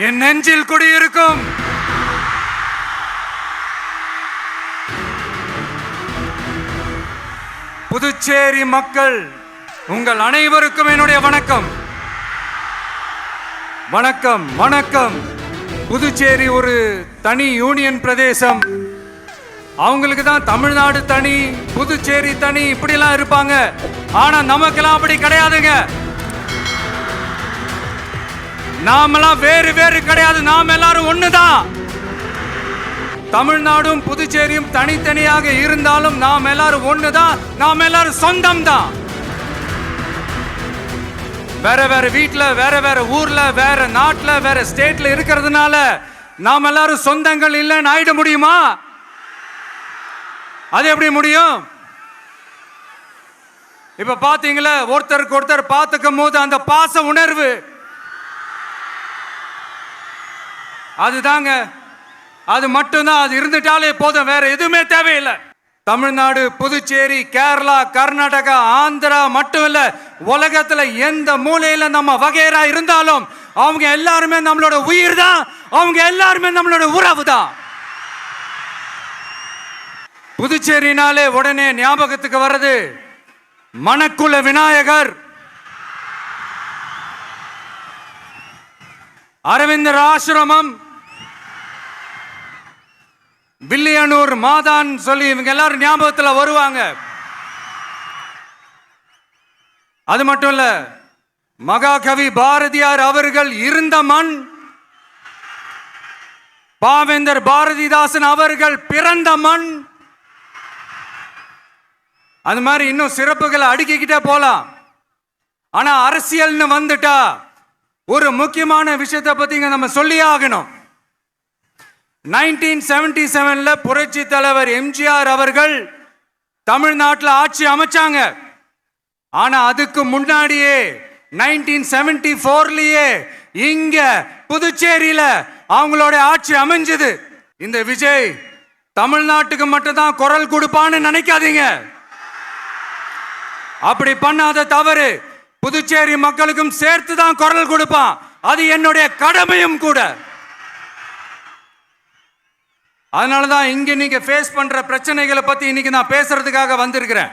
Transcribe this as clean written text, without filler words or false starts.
என் நெஞ்சில் குடியிருக்கும் புதுச்சேரி மக்கள் உங்கள் அனைவருக்கும் என்னுடைய வணக்கம். வணக்கம் வணக்கம். புதுச்சேரி ஒரு தனி யூனியன் பிரதேசம். அவங்களுக்கு தான் தமிழ்நாடு தனி, புதுச்சேரி தனி, இப்படிலாம் இருப்பாங்க. ஆனா நமக்கெல்லாம் அப்படி கிடையாதுங்க. நாமெல்லாம் வேறு வேறு கிடையாது. நாம் எல்லாரும் ஒண்ணுதான். தமிழ்நாடும் புதுச்சேரியும் தனித்தனியாக இருந்தாலும் நாம் எல்லாரும் ஒண்ணுதான். நாம் எல்லாரும் சொந்தம் தான். வேற வேற வீட்டுல, வேற வேற ஊர்ல, வேற நாட்டுல, வேற ஸ்டேட்ல இருக்கிறதுனால நாம் எல்லாரும் சொந்தங்கள் இல்லைன்னு ஆயிட முடியுமா? அது எப்படி முடியும்? இப்ப பாத்தீங்களா, ஒருத்தருக்கு ஒருத்தர் பார்த்துக்கும் போது அந்த பாச உணர்வு, அதுதாங்க. அது மட்டும்தான். அது இருந்துட்டாலே போதும், வேற எதுவுமே தேவையில்லை. தமிழ்நாடு, புதுச்சேரி, கேரளா, கர்நாடகா, ஆந்திரா மட்டும் இல்ல, உலகத்துல எந்த மூலையில நம்ம வகைரா இருந்தாலும் அவங்க எல்லாருமே நம்மளோட உயிர் தான். அவங்க எல்லாருமே நம்மளோட உறவு தான். புதுச்சேரினாலே உடனே ஞாபகத்துக்கு வர்றது மணக்குள விநாயகர், அரவிந்தர் ஆசிரமம், வில்லியனூர் மாதான் சொல்லி இவங்க எல்லாரும் ஞாபகத்தில் வருவாங்க. அது மட்டும் இல்ல, மகாகவி பாரதியார் அவர்கள் இருந்த மண், பாவேந்தர் பாரதிதாசன் அவர்கள் பிறந்த மண். அது மாதிரி இன்னும் சிறப்புகளை அடுக்கிக்கிட்டே போலாம். ஆனா அரசியல்னு வந்துட்டா ஒரு முக்கியமான விஷயத்தை பத்தி நம்ம சொல்லி ஆகணும். 1977 புரட்சி தலைவர் எம்ஜிஆர் அவர்கள் தமிழ்நாட்டில் ஆட்சி அமைச்சாங்க. ஆனா அதுக்கு முன்னாடியே 1974லயே இங்க புதுச்சேரியில அவங்களோட ஆட்சி அமைஞ்சது. இந்த விஜய் தமிழ்நாட்டுக்கு மட்டும்தான் குரல் கொடுப்பான்னு நினைக்காதீங்க. அப்படி பண்ணாத தவறு. புதுச்சேரி மக்களுக்கும் சேர்த்து தான் குரல் கொடுப்பான். அது என்னுடைய கடமையும் கூட. அதனாலதான் இங்க நீங்க ஃபேஸ் பண்ற பிரச்சனைகளை பத்தி இன்னைக்கு நான் பேசுறதுக்காக வந்திருக்கிறேன்.